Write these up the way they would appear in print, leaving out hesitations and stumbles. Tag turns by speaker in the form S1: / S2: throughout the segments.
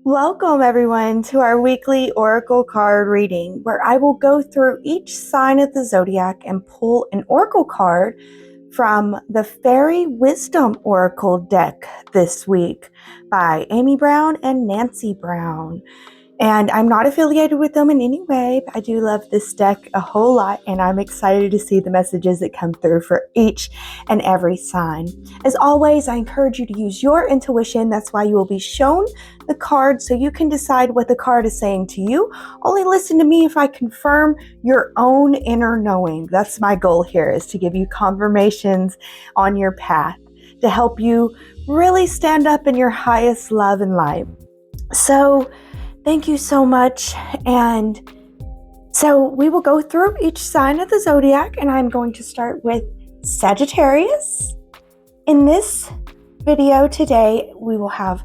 S1: Welcome everyone to our weekly oracle card reading where I will go through each sign of the zodiac and pull an oracle card from the Fairy Wisdom Oracle Deck this week by Amy Brown and Nancy Brown. And I'm not affiliated with them in any way, but I do love this deck a whole lot, and I'm excited to see the messages that come through for each and every sign. As always, I encourage you to use your intuition. That's why you will be shown the card so you can decide what the card is saying to you. Only listen to me if I confirm your own inner knowing. That's my goal here, is to give you confirmations on your path to help you really stand up in your highest love and light. So thank you so much. And so we will go through each sign of the zodiac, and I'm going to start with Sagittarius. In this video today, we will have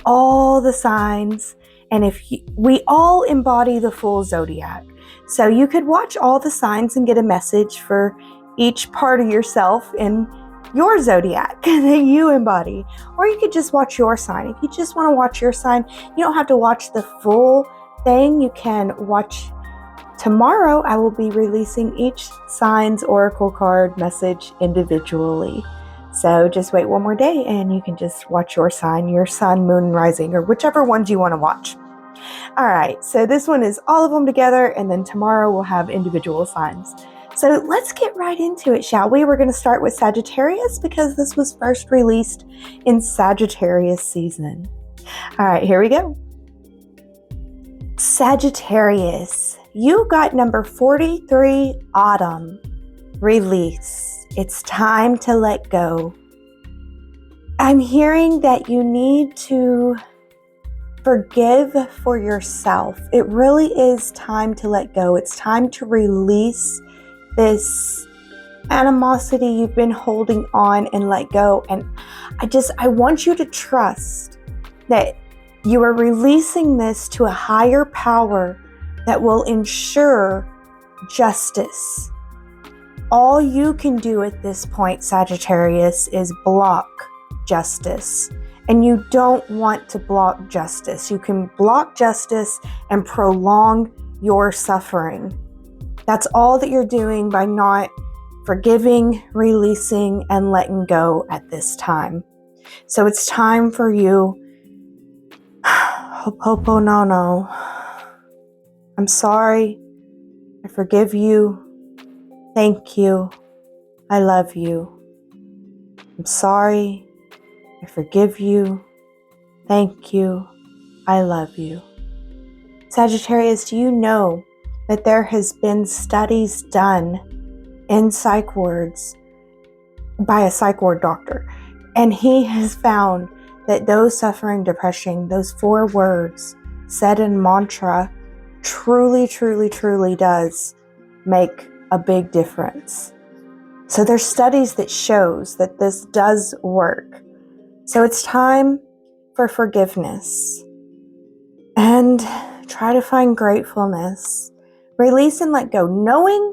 S1: all the signs, and we all embody the full zodiac. So you could watch all the signs and get a message for each part of yourself in your zodiac that you embody, or you could just watch your sign. If you just want to watch your sign, you don't have to watch the full thing. You can watch tomorrow. I will be releasing each sign's oracle card message individually, so just wait one more day and you can just watch your sign, moon, rising, or whichever ones you want to watch. All right, so this one is all of them together, and then tomorrow we'll have individual signs. So let's get right into it, shall we? We're going to start with Sagittarius because this was first released in Sagittarius season. All right, here we go. Sagittarius, you got number 43, Autumn. Release. It's time to let go. I'm hearing that you need to forgive for yourself. It really is time to let go. It's time to release this animosity you've been holding on and let go. And I want you to trust that you are releasing this to a higher power that will ensure justice. All you can do at this point, Sagittarius, is block justice. And you don't want to block justice. You can block justice and prolong your suffering. That's all that you're doing by not forgiving, releasing, and letting go at this time. So it's time for you. Ho'oponopono. I'm sorry. I forgive you. Thank you. I love you. I'm sorry. I forgive you. Thank you. I love you. Sagittarius, do you know that there has been studies done in psych wards by a psych ward doctor, and he has found that those suffering depression, those 4 words said in mantra, truly, truly, truly does make a big difference. So there's studies that shows that this does work. So it's time for forgiveness and try to find gratefulness. Release and let go, knowing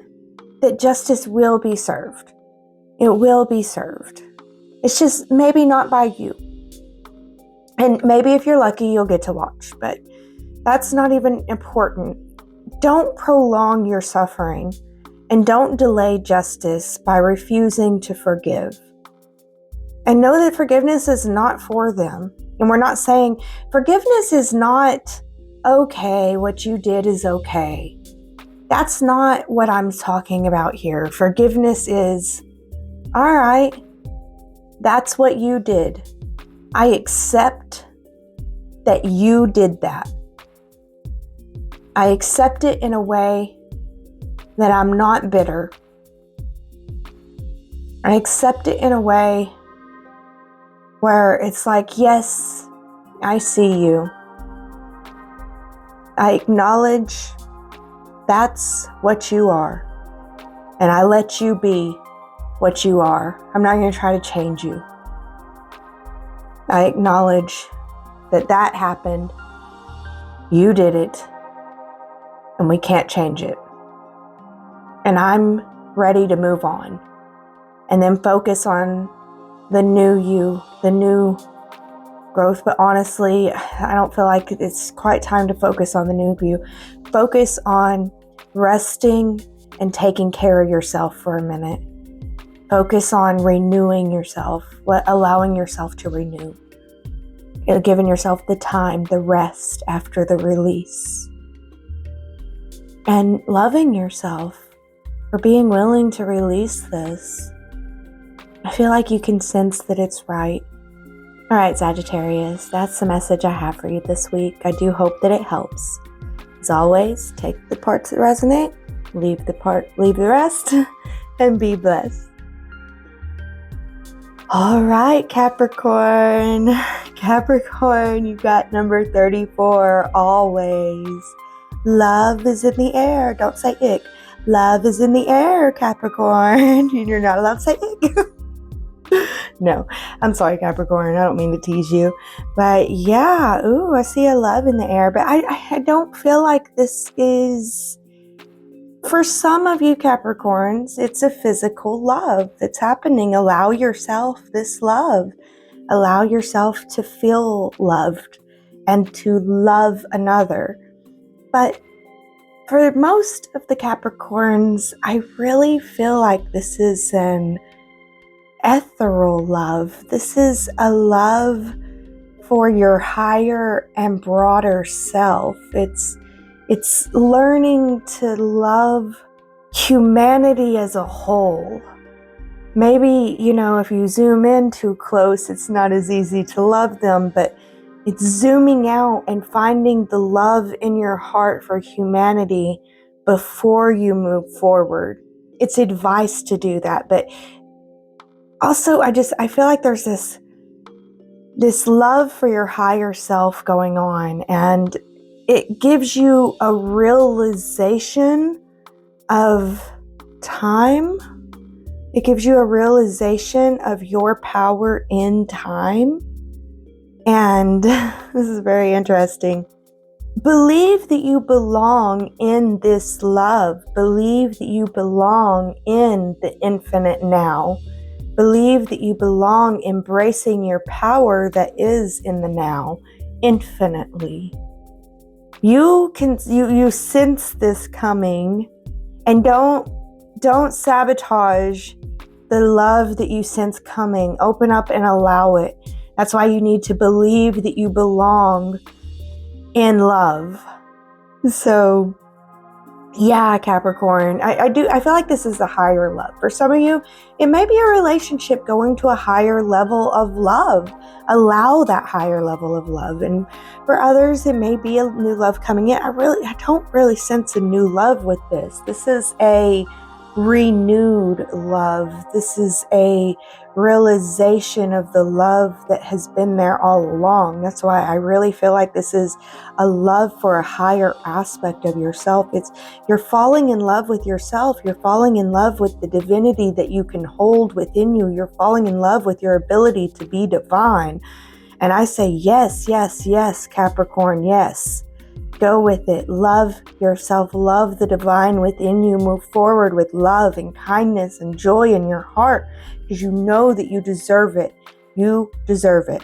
S1: that justice will be served. It will be served. It's just maybe not by you. And maybe if you're lucky, you'll get to watch, but that's not even important. Don't prolong your suffering, and don't delay justice by refusing to forgive. And know that forgiveness is not for them. And we're not saying forgiveness is not okay, what you did is okay. That's not what I'm talking about here. Forgiveness is, all right, that's what you did. I accept that you did that. I accept it in a way that I'm not bitter. I accept it in a way where it's like, yes, I see you. I acknowledge that's what you are. And I let you be what you are. I'm not going to try to change you. I acknowledge that happened. You did it. And we can't change it. And I'm ready to move on. And then focus on the new you, the new growth, but honestly, I don't feel like it's quite time to focus on the new view. Focus on resting and taking care of yourself for a minute. Focus on renewing yourself, allowing yourself to renew. Giving yourself the time, the rest after the release. And loving yourself for being willing to release this. I feel like you can sense that it's right. All right, Sagittarius, that's the message I have for you this week. I do hope that it helps. As always, take the parts that resonate, leave the rest, and be blessed. All right, Capricorn. Capricorn, you got number 34, always. Love is in the air. Don't say ick. Love is in the air, Capricorn. You're not allowed to say ick. No, I'm sorry, Capricorn. I don't mean to tease you. But yeah, I see a love in the air. But I don't feel like this is... For some of you Capricorns, it's a physical love that's happening. Allow yourself this love. Allow yourself to feel loved and to love another. But for most of the Capricorns, I really feel like this is an ethereal love. This is a love for your higher and broader self. It's learning to love humanity as a whole. Maybe, if you zoom in too close, it's not as easy to love them, but it's zooming out and finding the love in your heart for humanity before you move forward. It's advice to do that, but also I feel like there's this love for your higher self going on, and it gives you a realization of time. It gives you a realization of your power in time. And this is very interesting. Believe that you belong in this love. Believe that you belong in the infinite now. Believe that you belong embracing your power that is in the now, infinitely. You sense this coming, and don't sabotage the love that you sense coming. Open up and allow it. That's why you need to believe that you belong in love. So, yeah, Capricorn, I feel like this is a higher love. For some of you, it may be a relationship going to a higher level of love. Allow that higher level of love. And for others, it may be a new love coming in. I don't really sense a new love with this. This is a renewed love. This is a realization of the love that has been there all along. That's why I really feel like this is a love for a higher aspect of yourself. You're falling in love with yourself. You're falling in love with the divinity that you can hold within you. You're falling in love with your ability to be divine. And I say, yes, yes, yes, Capricorn, yes. Go with it. Love yourself. Love the divine within you. Move forward with love and kindness and joy in your heart, because you know that you deserve it. You deserve it.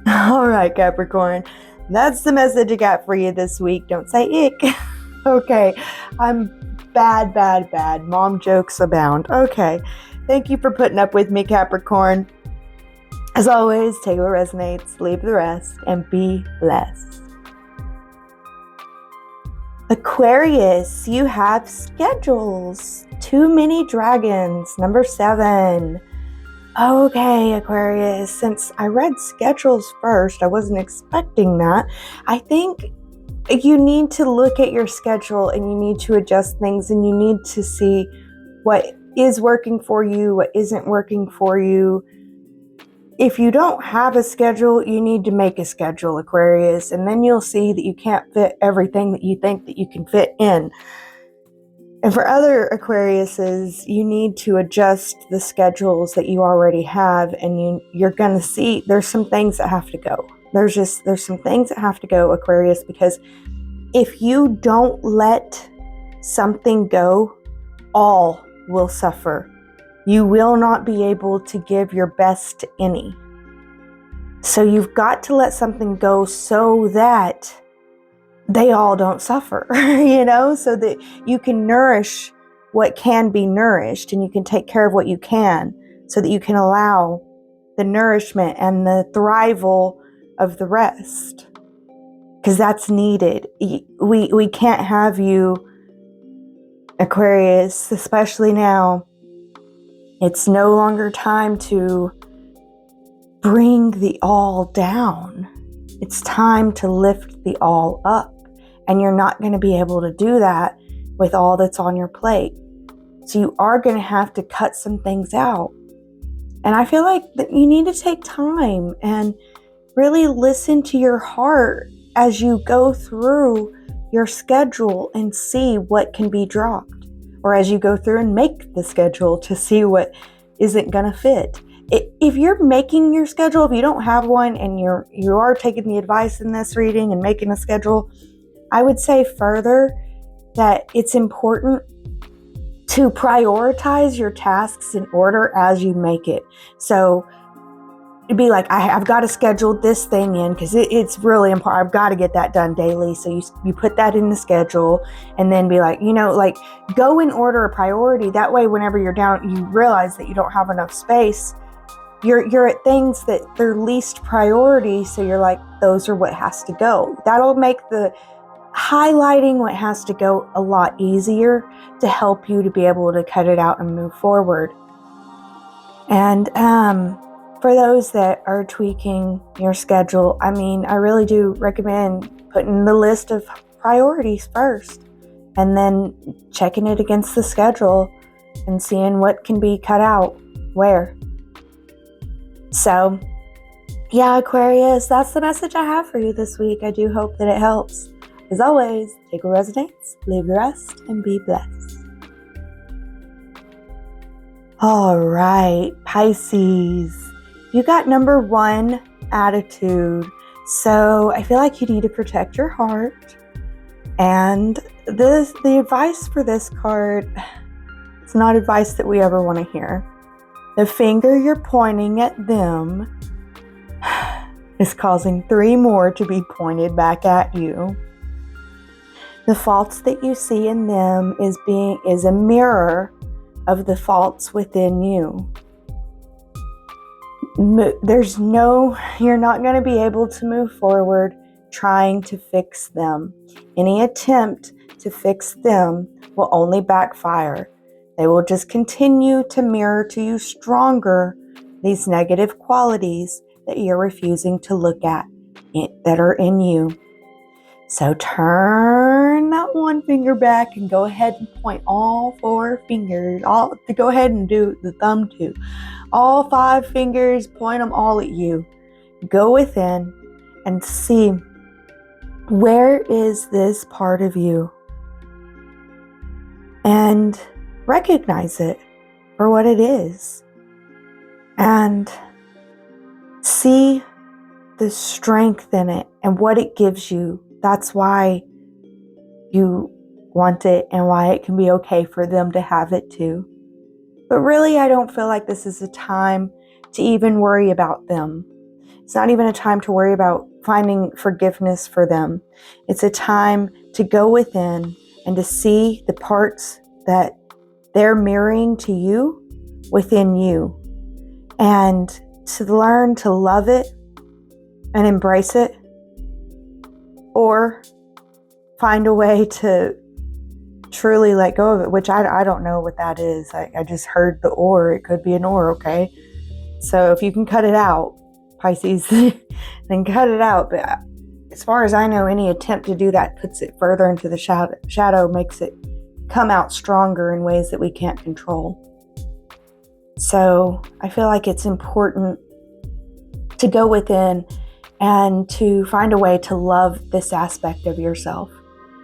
S1: All right, Capricorn. That's the message I got for you this week. Don't say ick. Okay. I'm bad. Mom jokes abound. Okay. Thank you for putting up with me, Capricorn. As always, take what resonates, leave the rest, and be blessed. Aquarius, you have schedules. Too many dragons, number 7. Okay, Aquarius, since I read schedules first, I wasn't expecting that. I think you need to look at your schedule and you need to adjust things, and you need to see what is working for you, what isn't working for you. If you don't have a schedule, you need to make a schedule, Aquarius, and then you'll see that you can't fit everything that you think that you can fit in. And for other Aquariuses, you need to adjust the schedules that you already have, and you're going to see there's some things that have to go. There's some things that have to go, Aquarius, because if you don't let something go, all will suffer. You will not be able to give your best to any. So you've got to let something go so that they all don't suffer, so that you can nourish what can be nourished, and you can take care of what you can, so that you can allow the nourishment and the thrival of the rest, because that's needed. We can't have you, Aquarius, especially now. It's no longer time to bring the all down. It's time to lift the all up. And you're not going to be able to do that with all that's on your plate. So you are going to have to cut some things out. And I feel like that you need to take time and really listen to your heart as you go through your schedule and see what can be dropped. Or as you go through and make the schedule to see what isn't going to fit. If you're making your schedule, if you don't have one and you are taking the advice in this reading and making a schedule, I would say further that it's important to prioritize your tasks in order as you make it. So it'd be like, I've got to schedule this thing in because it's really important. I've got to get that done daily. So you put that in the schedule and then be like, go in order of priority. That way, whenever you're down, you realize that you don't have enough space. You're at things that they're least priority. So you're like, those are what has to go. That'll make the highlighting what has to go a lot easier to help you to be able to cut it out and move forward. And for those that are tweaking your schedule, I really do recommend putting the list of priorities first and then checking it against the schedule and seeing what can be cut out where. So, yeah, Aquarius, that's the message I have for you this week. I do hope that it helps. As always, take what resonates, leave the rest, and be blessed. All right, Pisces. You got number 1, attitude. So I feel like you need to protect your heart. And the advice for this card, it's not advice that we ever want to hear. The finger you're pointing at them is causing 3 more to be pointed back at you. The faults that you see in them is a mirror of the faults within you. You're not going to be able to move forward trying to fix them. Any attempt to fix them will only backfire. They will just continue to mirror to you stronger these negative qualities that you're refusing to look at that are in you. So turn that 1 finger back and go ahead and point all 4 fingers. Go ahead and do the thumb too. All 5 fingers, point them all at you. Go within and see, where is this part of you? And recognize it for what it is. And see the strength in it and what it gives you. That's why you want it and why it can be okay for them to have it too. But really, I don't feel like this is a time to even worry about them. It's not even a time to worry about finding forgiveness for them. It's a time to go within and to see the parts that they're mirroring to you within you. And to learn to love it and embrace it. Or find a way to truly let go of it, which I don't know what that is. I just heard the or. It could be an or, okay? So if you can cut it out, Pisces, then cut it out. But as far as I know, any attempt to do that puts it further into the shadow, makes it come out stronger in ways that we can't control. So I feel like it's important to go within and to find a way to love this aspect of yourself.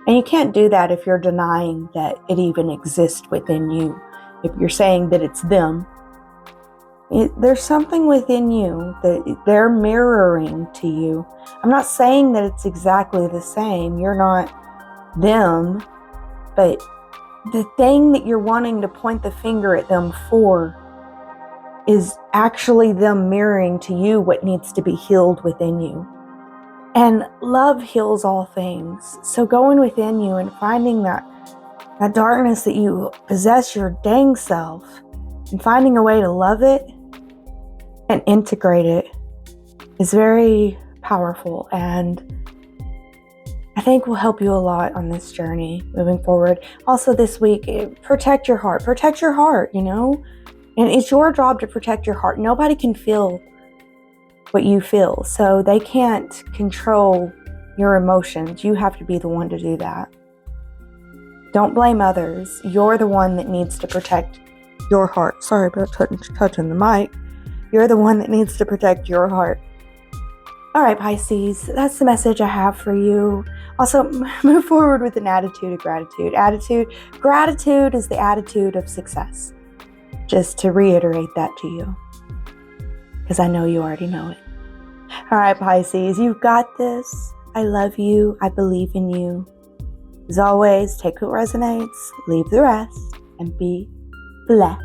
S1: And you can't do that if you're denying that it even exists within you. If you're saying that it's them, there's something within you that they're mirroring to you. I'm not saying that it's exactly the same. You're not them, but the thing that you're wanting to point the finger at them for is actually them mirroring to you what needs to be healed within you. And love heals all things. So going within you and finding that darkness that you possess your dang self and finding a way to love it and integrate it is very powerful, and I think will help you a lot on this journey moving forward. Also this week, protect your heart. Protect your heart, and it's your job to protect your heart. Nobody can feel what you feel, so they can't control your emotions. You have to be the one to do that. Don't blame others. You're the one that needs to protect your heart. Sorry about touching the mic. You're the one that needs to protect your heart. All right, Pisces, that's the message I have for you. Also, move forward with an attitude of gratitude. Gratitude is the attitude of success. Just to reiterate that to you, because I know you already know it. All right, Pisces, you've got this. I love you. I believe in you. As always, take what resonates, leave the rest, and be blessed.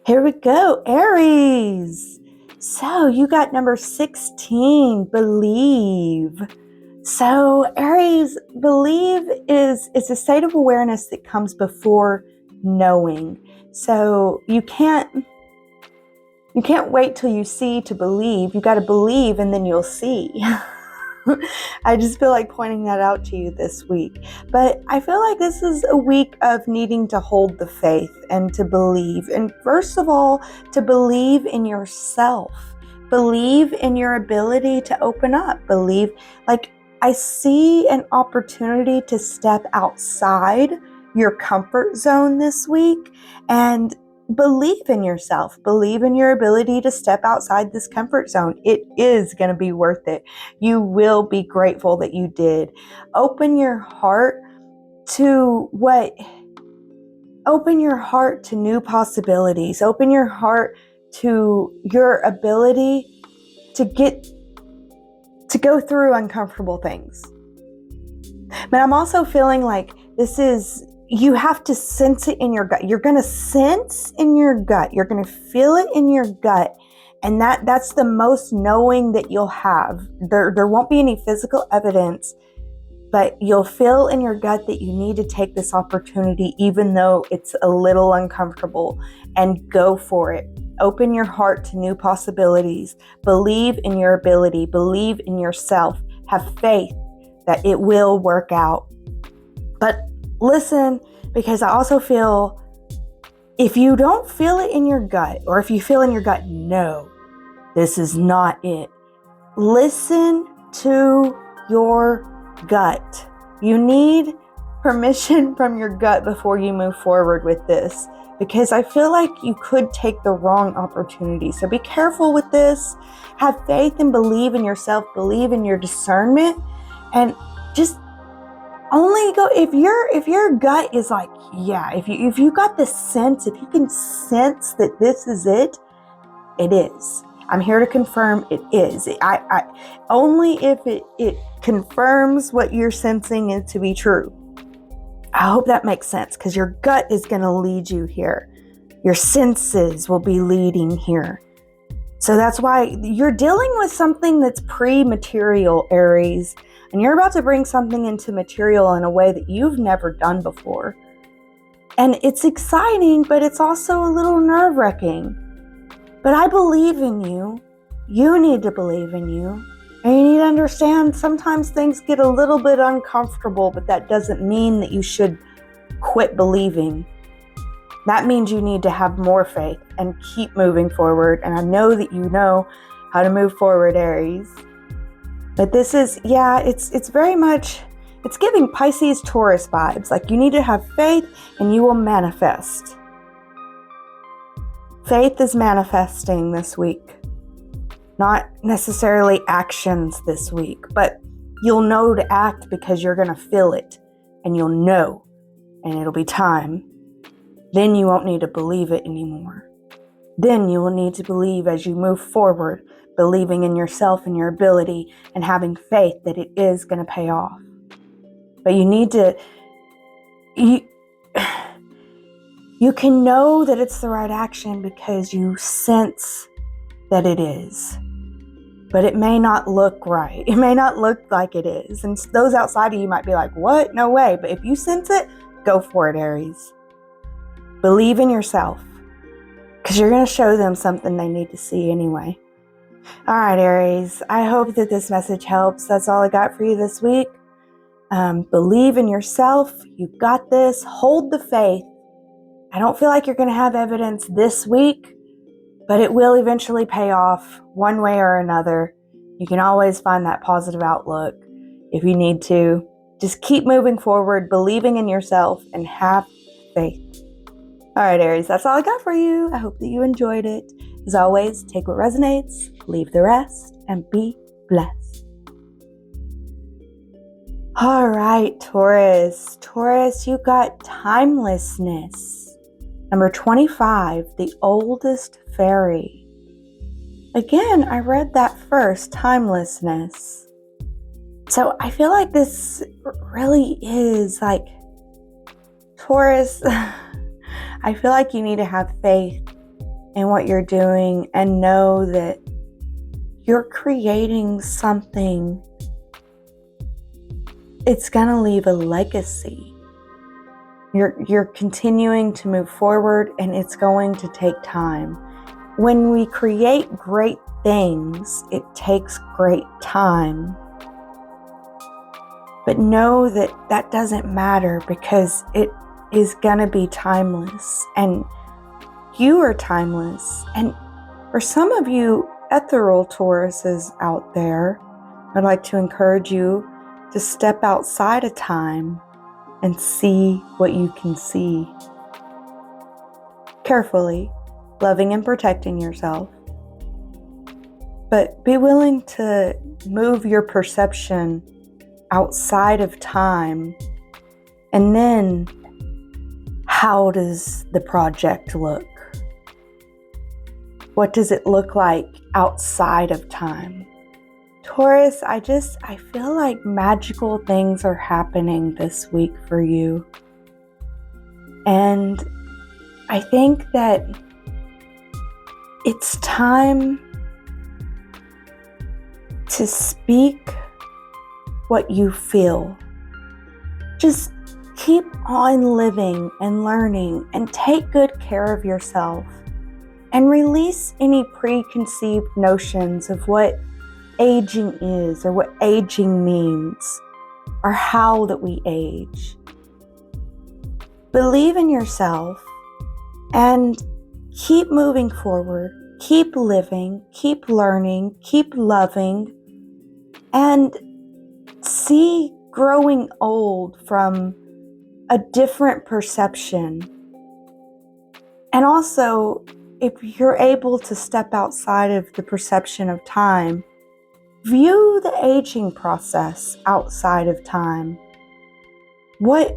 S1: Here we go, Aries. So you got number 16, believe. So Aries, believe is a state of awareness that comes before knowing. So you can't wait till you see to believe. You got to believe and then you'll see. I just feel like pointing that out to you this week. But I feel like this is a week of needing to hold the faith and to believe. And first of all, to believe in yourself. Believe in your ability to open up. Believe, like, I see an opportunity to step outside your comfort zone this week and believe in yourself. Believe in your ability to step outside this comfort zone. It is going to be worth it. You will be grateful that you did. Open your heart to new possibilities. Open your heart to your ability to go through uncomfortable things. But I'm also feeling like you have to sense it in your gut. You're going to sense in your gut. You're going to feel it in your gut. And that's the most knowing that you'll have. There won't be any physical evidence, but you'll feel in your gut that you need to take this opportunity, even though it's a little uncomfortable, and go for it. Open your heart to new possibilities. Believe in your ability. Believe in yourself. Have faith that it will work out. But listen, because I also feel if you don't feel it in your gut, or if you feel in your gut, no, this is not it. Listen to your gut. You need permission from your gut before you move forward with this, because I feel like you could take the wrong opportunity. So be careful with this. Have faith and believe in yourself. Believe in your discernment, and just only go if your gut is like, yeah, if you got the sense, if you can sense that this is it, it is. I'm here to confirm it is. I only if it confirms what you're sensing it to be true. I hope that makes sense, because your gut is going to lead you here. Your senses will be leading here. So that's why you're dealing with something that's pre-material, Aries, and you're about to bring something into material in a way that you've never done before. And it's exciting, but it's also a little nerve-wracking. But I believe in you. You need to believe in you. And you need to understand sometimes things get a little bit uncomfortable, but that doesn't mean that you should quit believing. That means you need to have more faith and keep moving forward. And I know that you know how to move forward, Aries. But this is, it's very much, it's giving Pisces, Taurus vibes. Like, you need to have faith and you will manifest. Faith is manifesting this week. Not necessarily actions this week, but you'll know to act because you're going to feel it and you'll know, and it'll be time. Then you won't need to believe it anymore. Then you will need to believe as you move forward, believing in yourself and your ability and having faith that it is going to pay off. But you need to You can know that it's the right action because you sense that it is. But it may not look right. It may not look like it is. And those outside of you might be like, what? No way. But if you sense it, go for it, Aries. Believe in yourself, because you're going to show them something they need to see anyway. All right, Aries, I hope that this message helps. That's all I got for you this week. Believe in yourself. You got this. Hold the faith. I don't feel like you're going to have evidence this week, but it will eventually pay off one way or another. You can always find that positive outlook if you need to. Just keep moving forward, believing in yourself, and have faith. All right, Aries, that's all I got for you. I hope that you enjoyed it. As always, take what resonates, leave the rest, and be blessed. All right, Taurus. Taurus, you got timelessness. Number 25, the oldest fairy. Again, I read that first, timelessness. So I feel like this really is like, Taurus, I feel like you need to have faith in what you're doing and know that you're creating something. It's going to leave a legacy. You're continuing to move forward, and it's going to take time. When we create great things, it takes great time. But know that that doesn't matter, because it is going to be timeless, and you are timeless. And for some of you ethereal Tauruses out there, I'd like to encourage you to step outside of time and see what you can see. Carefully, loving and protecting yourself. But be willing to move your perception outside of time. And then, how does the project look? What does it look like outside of time? Taurus, I feel like magical things are happening this week for you. And I think that it's time to speak what you feel. Just keep on living and learning, and take good care of yourself, and release any preconceived notions of what aging is, or what aging means, or how that we age. Believe in yourself and keep moving forward. Keep living, keep learning, keep loving, and see growing old from a different perception. And also, if you're able to step outside of the perception of time, view the aging process outside of time. What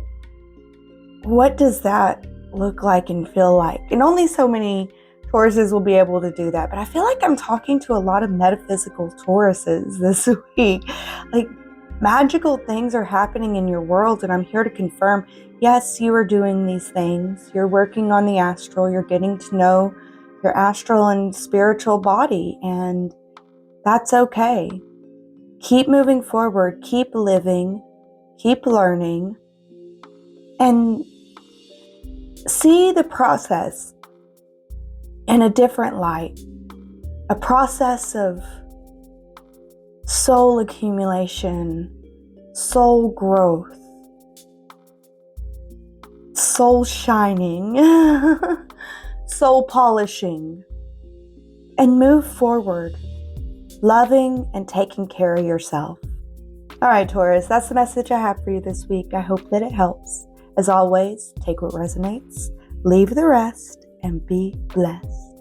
S1: does that look like and feel like? And only so many Tauruses will be able to do that. But I feel like I'm talking to a lot of metaphysical Tauruses this week. Like, magical things are happening in your world, and I'm here to confirm, yes, you are doing these things. You're working on the astral. You're getting to know your astral and spiritual body, and that's okay. Keep moving forward, keep living, keep learning, and see the process in a different light. A process of soul accumulation, soul growth, soul shining, soul polishing, and move forward, loving and taking care of yourself. All right, Taurus, that's the message I have for you this week. I hope that it helps. As always, take what resonates, leave the rest, and be blessed.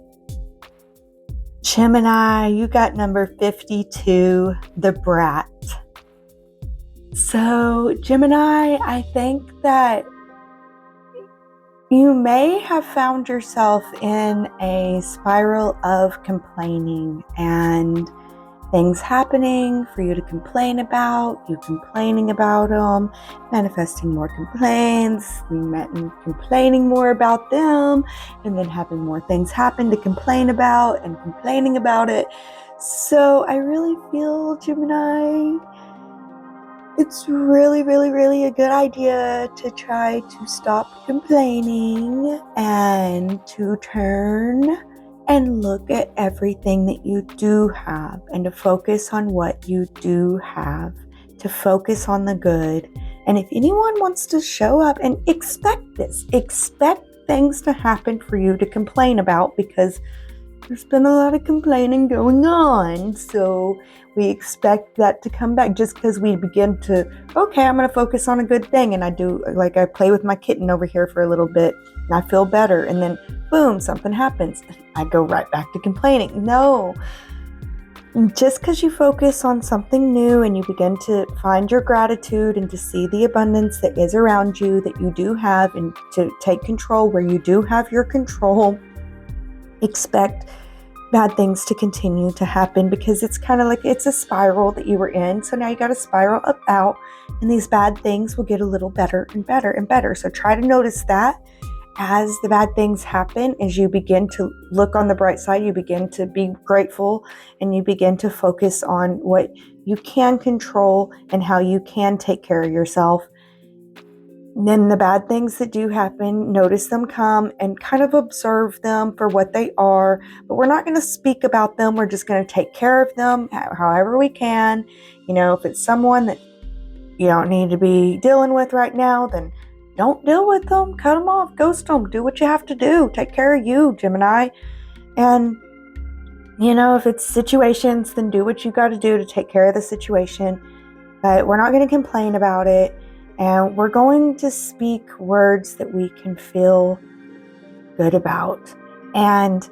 S1: Gemini, you got number 52, the brat. So, Gemini, I think that you may have found yourself in a spiral of complaining and things happening for you to complain about, you complaining about them, manifesting more complaints, complaining more about them, and then having more things happen to complain about and complaining about it. So I really feel, Gemini, it's really, really, really a good idea to try to stop complaining and to turn and look at everything that you do have and to focus on what you do have, to focus on the good. And if anyone wants to show up and expect things to happen for you to complain about, because there's been a lot of complaining going on. So we expect that to come back just because we begin to, okay, I'm going to focus on a good thing. And I play with my kitten over here for a little bit and I feel better. And then boom, something happens. I go right back to complaining. No, just because you focus on something new and you begin to find your gratitude and to see the abundance that is around you, that you do have, and to take control where you do have your control, expect bad things to continue to happen, because it's kind of like it's a spiral that you were in. So now you got to spiral up out, and these bad things will get a little better and better and better. So try to notice that as the bad things happen, as you begin to look on the bright side, you begin to be grateful and you begin to focus on what you can control and how you can take care of yourself. Then the bad things that do happen, notice them come and kind of observe them for what they are. But we're not going to speak about them. We're just going to take care of them however we can. If it's someone that you don't need to be dealing with right now, then don't deal with them. Cut them off. Ghost them. Do what you have to do. Take care of you, Gemini. And, if it's situations, then do what you got to do to take care of the situation. But we're not going to complain about it. And we're going to speak words that we can feel good about. And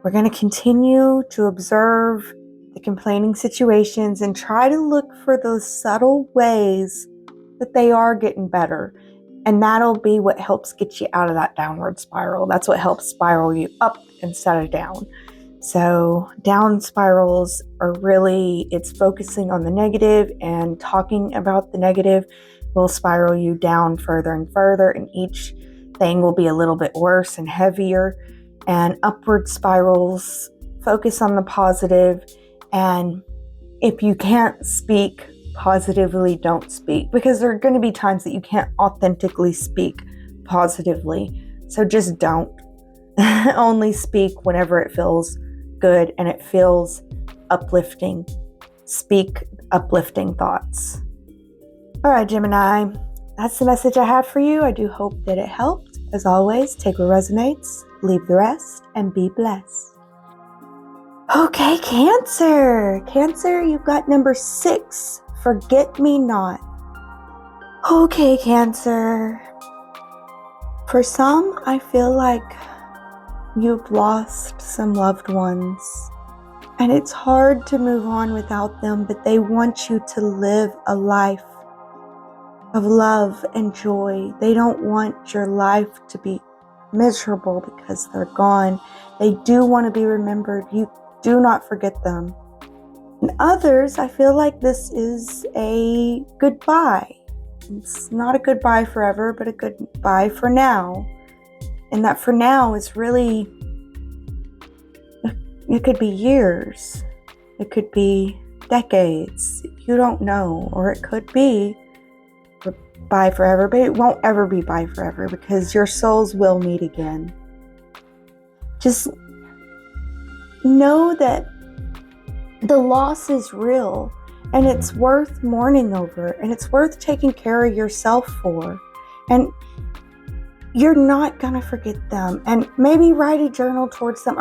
S1: we're going to continue to observe the complaining situations and try to look for those subtle ways that they are getting better. And that'll be what helps get you out of that downward spiral. That's what helps spiral you up instead of down. So down spirals are really, it's focusing on the negative and talking about the negative will spiral you down further and further, and each thing will be a little bit worse and heavier. And upward spirals focus on the positive, and if you can't speak positively, don't speak, because there are going to be times that you can't authentically speak positively. So just don't. Only speak whenever it feels good and it feels uplifting. Speak uplifting thoughts. All right, Gemini, that's the message I have for you. I do hope that it helped. As always, take what resonates, leave the rest, and be blessed. Okay, Cancer. Cancer, you've got number 6, Forget Me Not. Okay, Cancer. For some, I feel like you've lost some loved ones, and it's hard to move on without them, but they want you to live a life of love and joy. They don't want your life to be miserable because they're gone. They do want to be remembered. You do not forget them. And others, I feel like this is a goodbye. It's not a goodbye forever, but a goodbye for now. And that for now is really, it could be years. It could be decades. You don't know. Or it could be bye forever, but it won't ever be bye forever, because your souls will meet again. Just know that the loss is real, and it's worth mourning over, and it's worth taking care of yourself for. And you're not gonna forget them. And maybe write a journal towards them,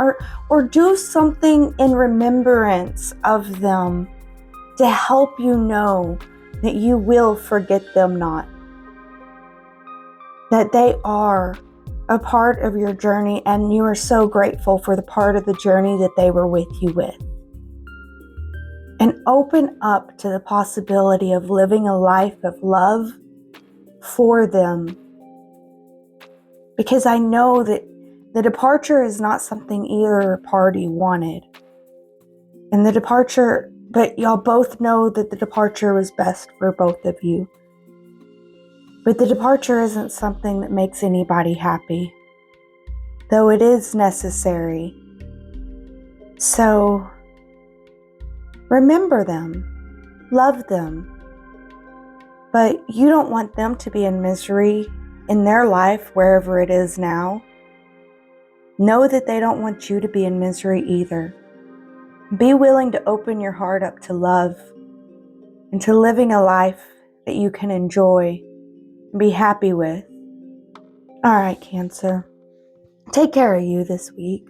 S1: or do something in remembrance of them to help you know that you will forget them not. That they are a part of your journey, and you are so grateful for the part of the journey that they were with you with. And open up to the possibility of living a life of love for them. Because I know that the departure is not something either party wanted. And the departure But y'all both know that the departure was best for both of you. But the departure isn't something that makes anybody happy, though it is necessary. So remember them, love them, but you don't want them to be in misery in their life, wherever it is now. Know that they don't want you to be in misery either. Be willing to open your heart up to love and to living a life that you can enjoy and be happy with. All right, Cancer. Take care of you this week.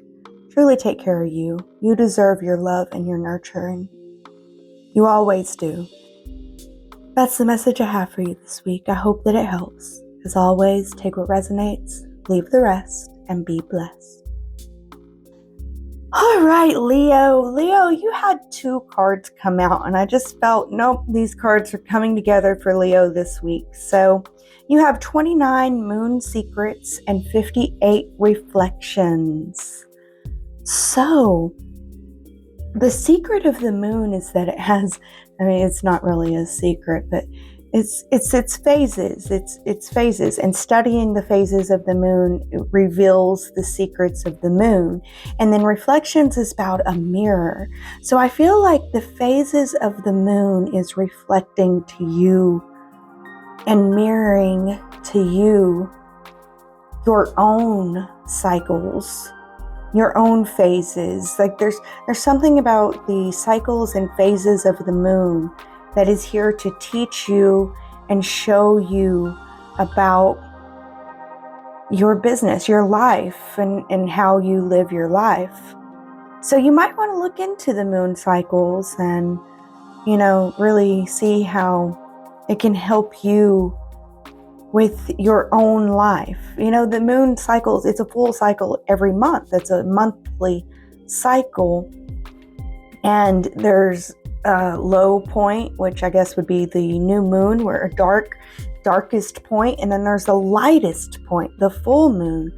S1: Truly take care of you. You deserve your love and your nurturing. You always do. That's the message I have for you this week. I hope that it helps. As always, take what resonates, leave the rest, and be blessed. All right, Leo. Leo, you had 2 cards come out, and I just felt, nope, these cards are coming together for Leo this week. So you have 29 moon secrets and 58 reflections. So the secret of the moon is that it has, it's not really a secret, but it's phases. It's phases, and studying the phases of the moon reveals the secrets of the moon. And then reflections is about a mirror. So I feel like the phases of the moon is reflecting to you and mirroring to you your own cycles, your own phases. Like there's something about the cycles and phases of the moon that is here to teach you and show you about your business, your life, and how you live your life. So you might want to look into the moon cycles and, really see how it can help you with your own life. The moon cycles, it's a full cycle every month. It's a monthly cycle. And there's a low point, which I guess would be the new moon, where a darkest point. And then there's the lightest point, the full moon.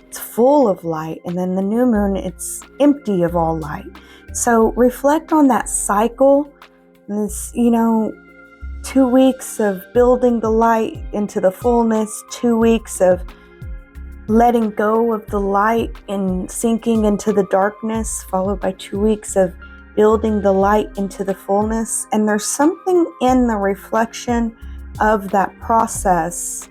S1: It's full of light. And then the new moon, it's empty of all light. So reflect on that cycle. This, 2 weeks of building the light into the fullness, 2 weeks of letting go of the light and sinking into the darkness, followed by 2 weeks of building the light into the fullness. And there's something in the reflection of that process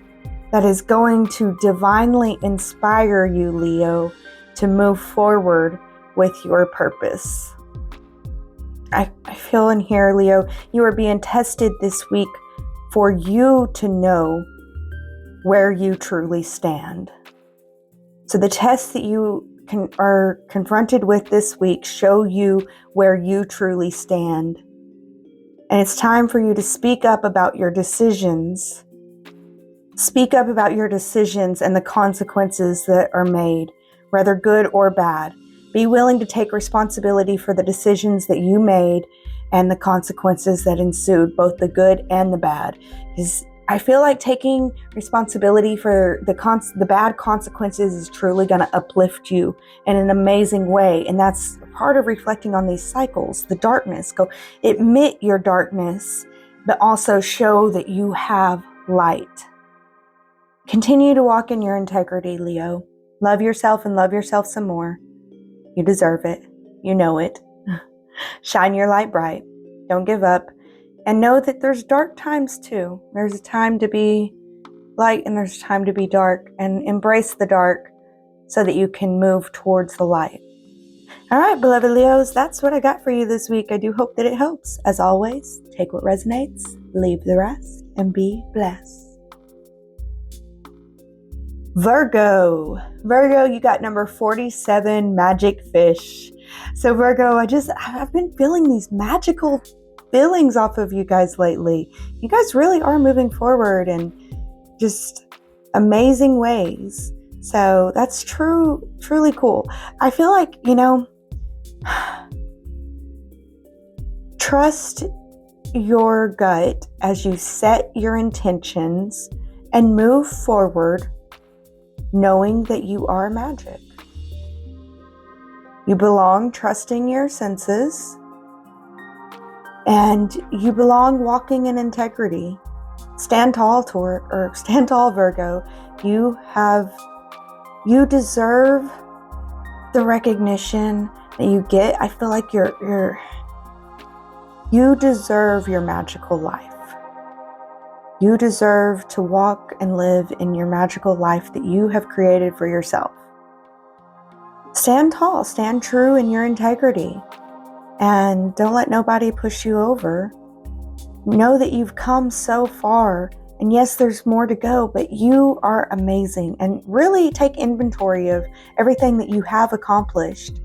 S1: that is going to divinely inspire you, Leo, to move forward with your purpose. I feel in here, Leo, you are being tested this week for you to know where you truly stand. So the tests that you are confronted with this week show you where you truly stand. And it's time for you to speak up about your decisions. Speak up about your decisions and the consequences that are made, whether good or bad. Be willing to take responsibility for the decisions that you made and the consequences that ensued, both the good and the bad. Because I feel like taking responsibility for the bad consequences is truly going to uplift you in an amazing way. And that's part of reflecting on these cycles, the darkness. Go admit your darkness, but also show that you have light. Continue to walk in your integrity, Leo. Love yourself and love yourself some more. You deserve it. You know it. Shine your light bright. Don't give up. And know that there's dark times too. There's a time to be light and there's a time to be dark. And embrace the dark so that you can move towards the light. All right, beloved Leos, that's what I got for you this week. I do hope that it helps. As always, take what resonates, leave the rest, and be blessed. Virgo, you got number 47, magic fish. So Virgo, I've been feeling these magical feelings off of you guys lately. You guys really are moving forward in just amazing ways. So that's truly cool. I feel like, trust your gut as you set your intentions and move forward, knowing that you are magic. You belong trusting your senses. And you belong walking in integrity. Stand tall, stand tall, Virgo. You deserve the recognition that you get. I feel like you deserve your magical life. You deserve to walk and live in your magical life that you have created for yourself. Stand tall, stand true in your integrity, and don't let nobody push you over. Know that you've come so far, and yes, there's more to go, but you are amazing, and really take inventory of everything that you have accomplished.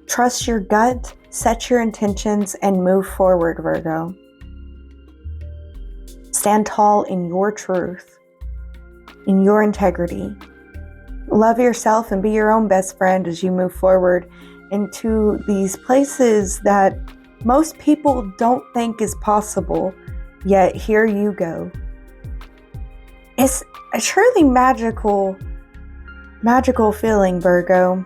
S1: Trust your gut, set your intentions, and move forward, Virgo. Stand tall in your truth, in your integrity. Love yourself and be your own best friend as you move forward into these places that most people don't think is possible, yet here you go. It's a truly magical feeling, Virgo.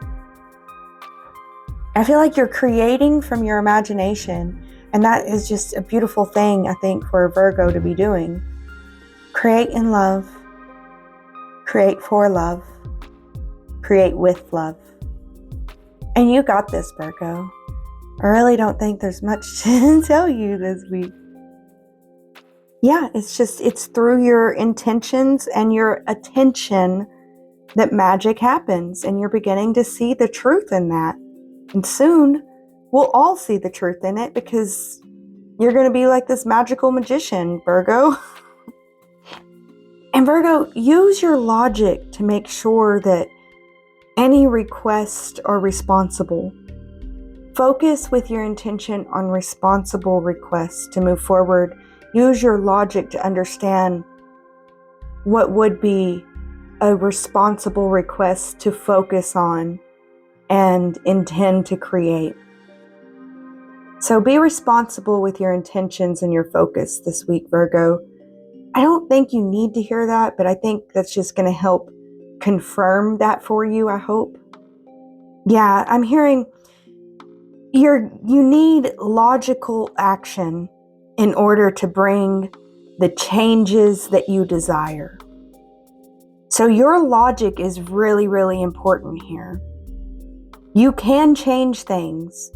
S1: I feel like you're creating from your imagination, and that is just a beautiful thing, I think, for a Virgo to be doing. Create in love, create for love, create with love. And you got this, Virgo. I really don't think there's much to tell you this week. Yeah, it's through your intentions and your attention that magic happens, and you're beginning to see the truth in that. And soon, we'll all see the truth in it, because you're going to be like this magical magician, Virgo. And Virgo, use your logic to make sure that any requests are responsible. Focus with your intention on responsible requests to move forward. Use your logic to understand what would be a responsible request to focus on and intend to create. So be responsible with your intentions and your focus this week, Virgo. I don't think you need to hear that, but I think that's just going to help confirm that for you, I hope. Yeah, I'm hearing you need logical action in order to bring the changes that you desire. So your logic is really, really important here. You can change things,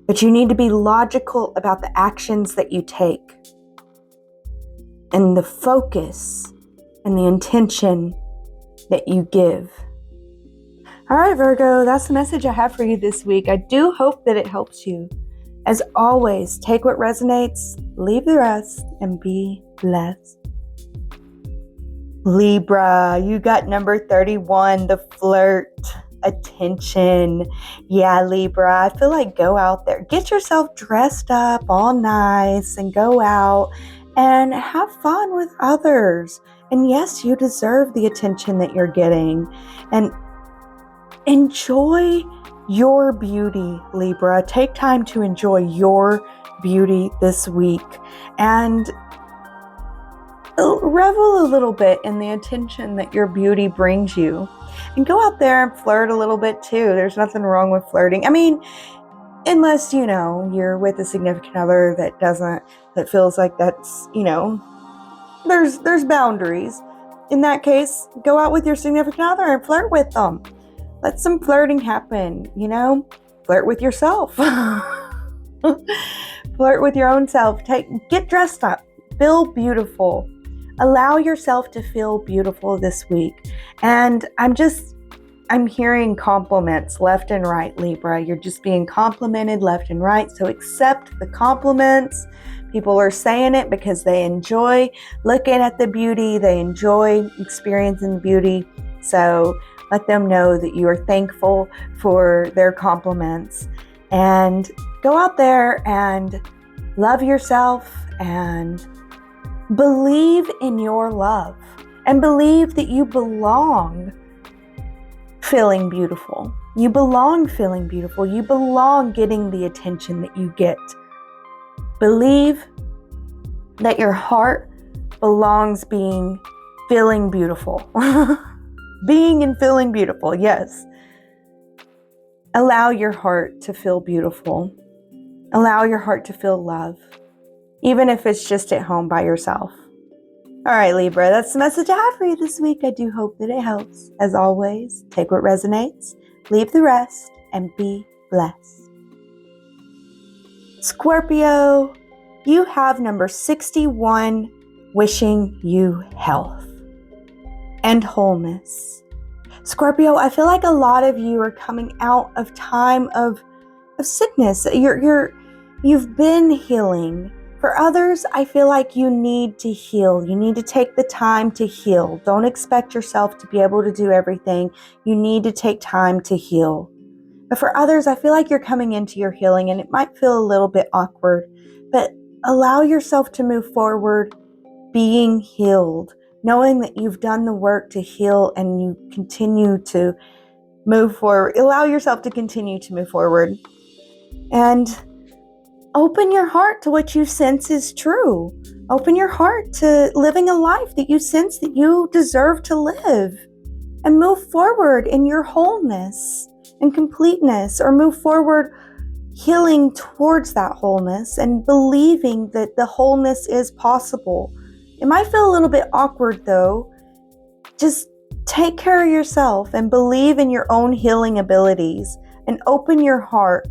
S1: but you need to be logical about the actions that you take and the focus and the intention that you give. All right, Virgo, that's the message I have for you this week. I do hope that it helps you. As always, take what resonates, leave the rest, and be blessed. Libra, you got number 31, the flirt. Attention. Yeah, Libra, I feel like go out there, get yourself dressed up all nice and go out and have fun with others. And yes, you deserve the attention that you're getting, and enjoy your beauty, Libra. Take time to enjoy your beauty this week and revel a little bit in the attention that your beauty brings you. And go out there and flirt a little bit too. There's nothing wrong with flirting. I mean, unless, you're with a significant other that feels like that's, there's boundaries. In that case, go out with your significant other and flirt with them. Let some flirting happen, Flirt with yourself. Flirt with your own self. Get dressed up. Feel beautiful. Allow yourself to feel beautiful this week. And I'm hearing compliments left and right, Libra. You're just being complimented left and right. So accept the compliments. People are saying it because they enjoy looking at the beauty. They enjoy experiencing the beauty. So let them know that you are thankful for their compliments. And go out there and love yourself and believe in your love and believe that you belong feeling beautiful. You belong feeling beautiful. You belong getting the attention that you get. Believe that your heart belongs feeling beautiful. Being and feeling beautiful, yes. Allow your heart to feel beautiful. Allow your heart to feel love, even if it's just at home by yourself. All right, Libra, that's the message I have for you this week. I do hope that it helps. As always, take what resonates, leave the rest, and be blessed. Scorpio, you have number 61, wishing you health and wholeness. Scorpio, I feel like a lot of you are coming out of time of sickness. You've been healing. For others, I feel like you need to heal. You need to take the time to heal. Don't expect yourself to be able to do everything. You need to take time to heal. But for others, I feel like you're coming into your healing and it might feel a little bit awkward, but allow yourself to move forward being healed, knowing that you've done the work to heal and you continue to move forward. Allow yourself to continue to move forward and open your heart to what you sense is true. Open your heart to living a life that you sense that you deserve to live, and move forward in your wholeness and completeness, or move forward healing towards that wholeness and believing that the wholeness is possible. It might feel a little bit awkward though. Just take care of yourself and believe in your own healing abilities and open your heart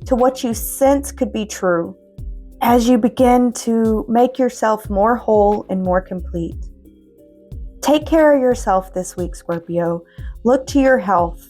S1: to what you sense could be true as you begin to make yourself more whole and more complete. Take care of yourself this week, Scorpio. Look to your health.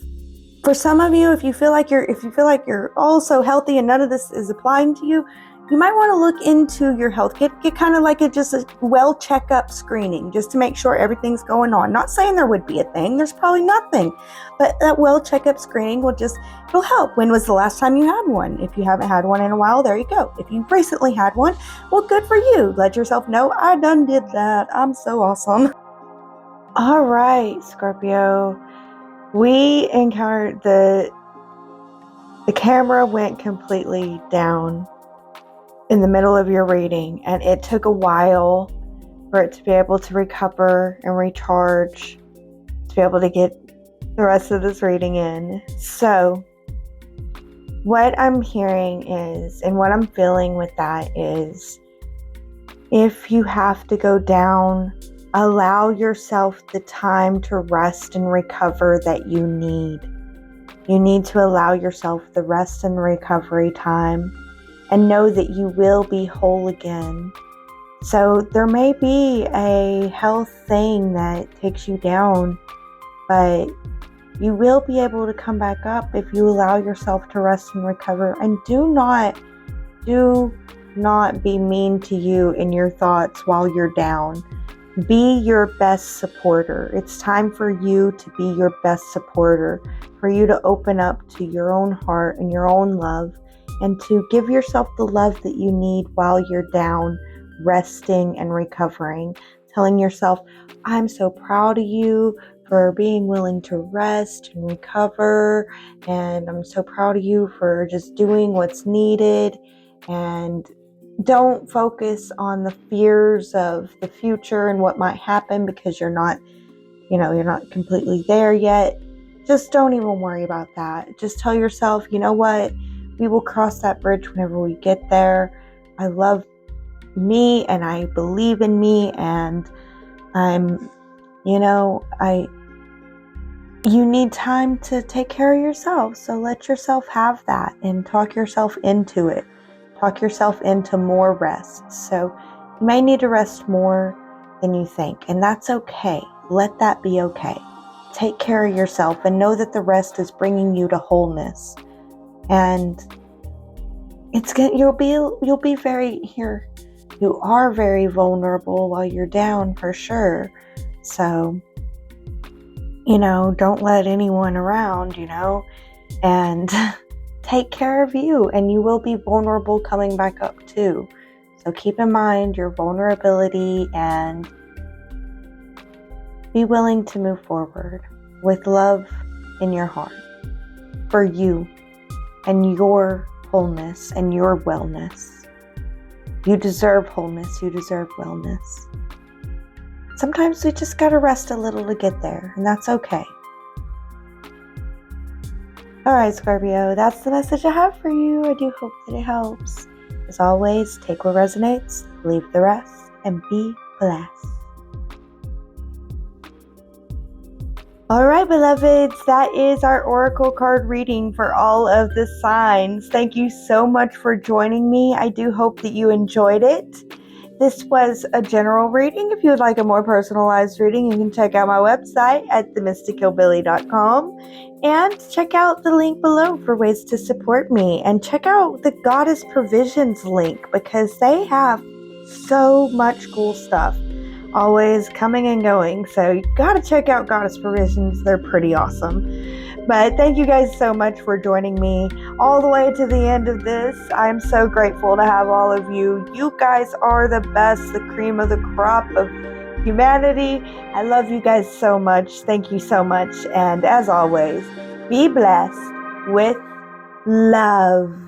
S1: For some of you, if you feel like you're also healthy and none of this is applying to you, you might want to look into your health. Get kind of like just a well checkup screening, just to make sure everything's going on. Not saying there would be a thing, there's probably nothing, but that well checkup screening it'll help. When was the last time you had one? If you haven't had one in a while, there you go. If you recently had one, well, good for you. Let yourself know, I done did that. I'm so awesome. All right, Scorpio, we encountered the camera went completely down in the middle of your reading, and it took a while for it to be able to recover and recharge to be able to get the rest of this reading in. So what I'm hearing is, and what I'm feeling with that is, if you have to go down, allow yourself the time to rest and recover that you need. You need to allow yourself the rest and recovery time, and know that you will be whole again. So there may be a health thing that takes you down, but you will be able to come back up if you allow yourself to rest and recover. And do not be mean to you in your thoughts while you're down. Be your best supporter. It's time for you to be your best supporter, for you to open up to your own heart and your own love, and to give yourself the love that you need while you're down, resting and recovering. Telling yourself, I'm so proud of you for being willing to rest and recover, and I'm so proud of you for just doing what's needed. And don't focus on the fears of the future and what might happen, because you're not completely there yet. Just don't even worry about that. Just tell yourself, you know what? We will cross that bridge whenever we get there. I love me and I believe in me, and you need time to take care of yourself. So let yourself have that and talk yourself into it. Talk yourself into more rest. So you may need to rest more than you think, and that's okay. Let that be okay. Take care of yourself and know that the rest is bringing you to wholeness. And you'll be very here. You are very vulnerable while you're down, for sure. So, don't let anyone around, and take care of you, and you will be vulnerable coming back up too. So keep in mind your vulnerability and be willing to move forward with love in your heart for you and your wholeness and your wellness. You deserve wholeness. You deserve wellness. Sometimes we just gotta rest a little to get there, and that's okay. All right, Scorpio, that's the message I have for you. I do hope that it helps. As always, take what resonates, leave the rest, and be blessed. All right, beloveds, that is our oracle card reading for all of the signs. Thank you so much for joining me. I do hope that you enjoyed it. This was a general reading. If you would like a more personalized reading, you can check out my website at themystichillbillie.com and check out the link below for ways to support me. And check out the Goddess Provisions link because they have so much cool stuff always coming and going. So you gotta check out Goddess Provisions. They're pretty awesome. But thank you guys so much for joining me all the way to the end of this. I'm so grateful to have all of you. You guys are the best, the cream of the crop of humanity. I love you guys so much. Thank you so much. And as always, be blessed with love.